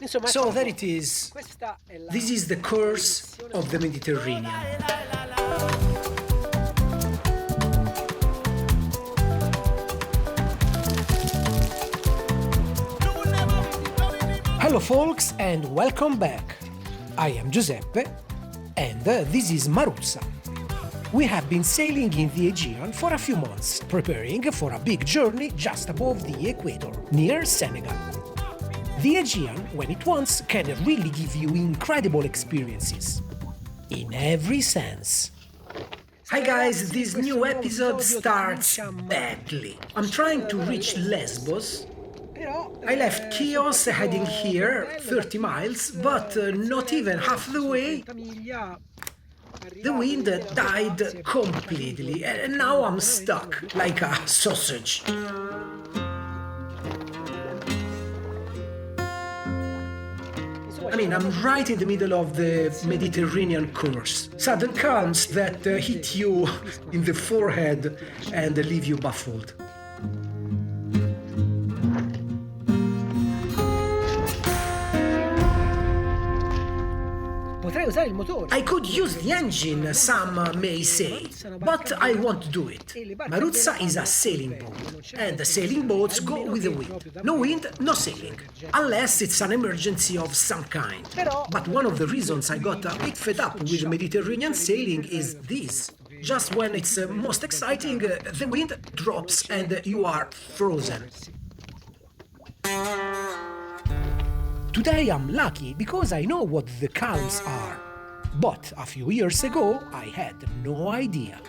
So there it is. This is the course of the Mediterranean. Hello folks and welcome back. I am Giuseppe and this is Maruzza. We have been sailing in the Aegean for a few months, preparing for a big journey just above the equator, near Senegal. The Aegean, when it wants, can really give you incredible experiences. In every sense. Hi guys, this new episode starts badly. I'm trying to reach Lesbos. I left Chios heading here, 30 miles, but not even half the way. The wind died completely, and now I'm stuck, like a sausage. I'm right in the middle of the Mediterranean course. Sudden calms that hit you in the forehead and leave you baffled. I could use the engine, some may say, but I won't do it. Maruzza is a sailing boat, and sailing boats go with the wind. No wind, no sailing, unless it's an emergency of some kind. But one of the reasons I got a bit fed up with Mediterranean sailing is this. Just when it's most exciting, the wind drops and you are frozen. Today I'm lucky because I know what the calms are. But a few years ago I had no idea.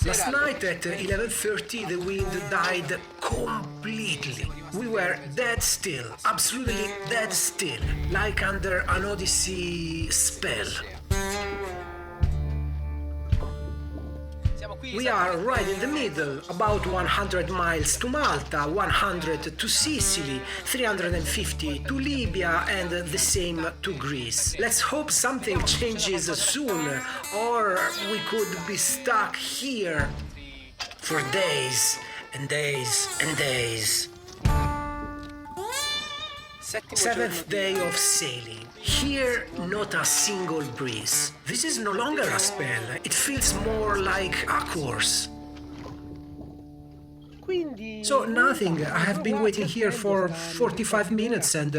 Last night at 11:30 the wind died completely. We were dead still, absolutely dead still, like under an Odyssey spell. We are right in the middle, about 100 miles to Malta, 100 to Sicily, 350 to Libya, and the same to Greece. Let's hope something changes soon, or we could be stuck here for days and days and days. Seventh day of sailing. Here, not a single breeze. This is no longer a spell. It feels more like a course. So nothing. I have been waiting here for 45 minutes and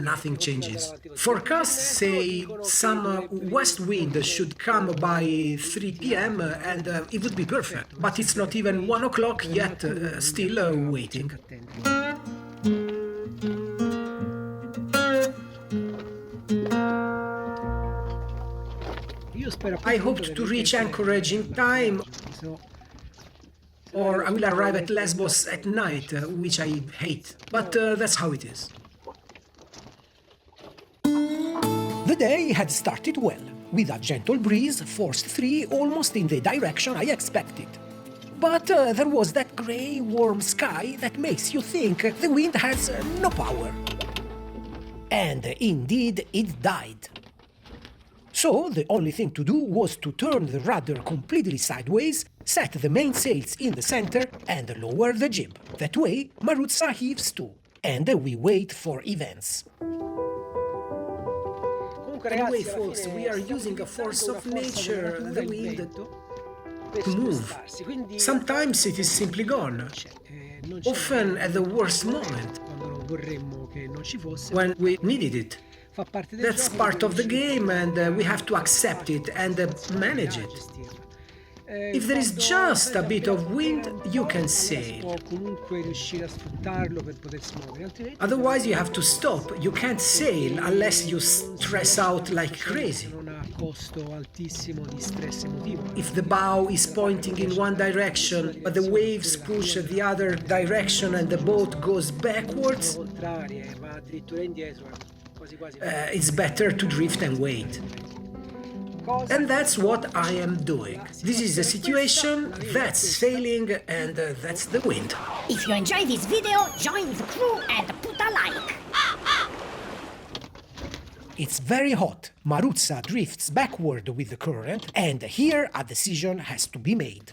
nothing changes. Forecasts say some west wind should come by 3 p.m. and it would be perfect. But it's not even 1 o'clock yet, still waiting. I hoped to reach Anchorage in time, or I will arrive at Lesbos at night, which I hate, but that's how it is. The day had started well, with a gentle breeze forced free almost in the direction I expected. But there was that grey, warm sky that makes you think the wind has no power. And indeed it died. So the only thing to do was to turn the rudder completely sideways, set the mainsails in the center, and lower the jib. That way, Maruzza heaves too, and we wait for events. Anyway, folks, we are using a force of nature, the wind, to move. Sometimes it is simply gone, often at the worst moment, when we needed it. That's part of the game and we have to accept it and manage it. If there is just a bit of wind, you can sail. Otherwise you have to stop. You can't sail unless you stress out like crazy. If the bow is pointing in one direction, but the waves push the other direction and the boat goes backwards, it's better to drift and wait. And that's what I am doing. This is the situation, that's sailing, and that's the wind. If you enjoy this video, join the crew and put a like. It's very hot. Maruzza drifts backward with the current, and here a decision has to be made.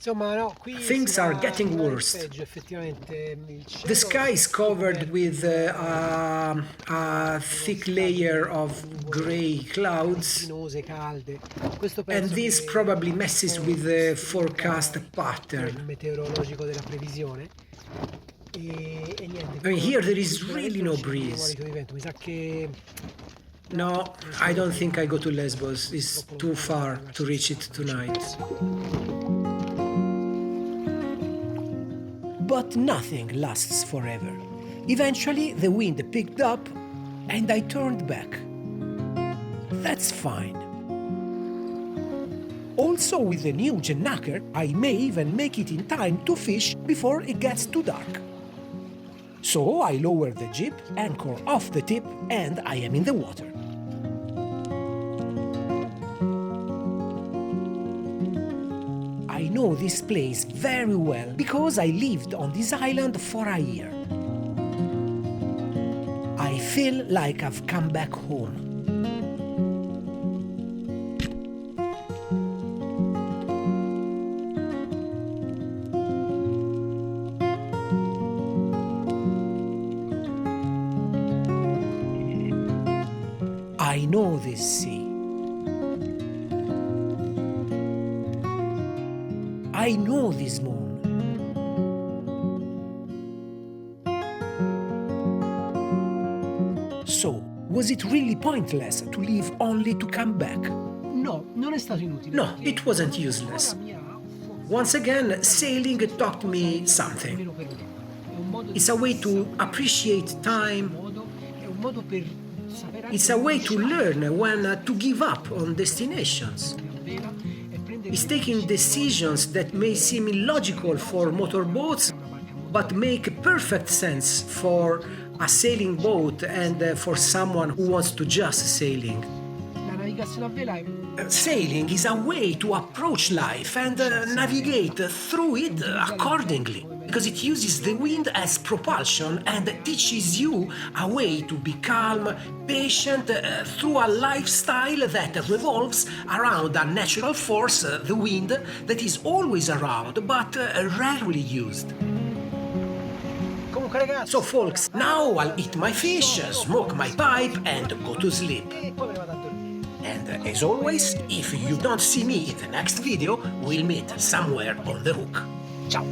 Things are getting worse. The sky is covered with a thick layer of grey clouds, and this probably messes with the forecast pattern. I mean, here there is really no breeze. No, I don't think I go to Lesbos. It's too far to reach it tonight. But nothing lasts forever. Eventually, the wind picked up and I turned back. That's fine. Also, with the new gennaker, I may even make it in time to fish before it gets too dark. So I lower the jib, anchor off the tip, and I am in the water. I know this place very well because I lived on this island for a year. I feel like I've come back home. I know this sea. I know this moon. So, was it really pointless to leave only to come back? No, non è stato inutile. No, it wasn't useless. Once again, sailing taught me something. It's a way to appreciate time. It's a way to learn when to give up on destinations. It's taking decisions that may seem illogical for motorboats, but make perfect sense for a sailing boat and for someone who wants to just sailing. Sailing is a way to approach life and navigate through it accordingly, because it uses the wind as propulsion and teaches you a way to be calm, patient through a lifestyle that revolves around a natural force, the wind, that is always around but rarely used. So folks, now I'll eat my fish, smoke my pipe and go to sleep. And as always, if you don't see me in the next video, we'll meet somewhere on the hook. Ciao!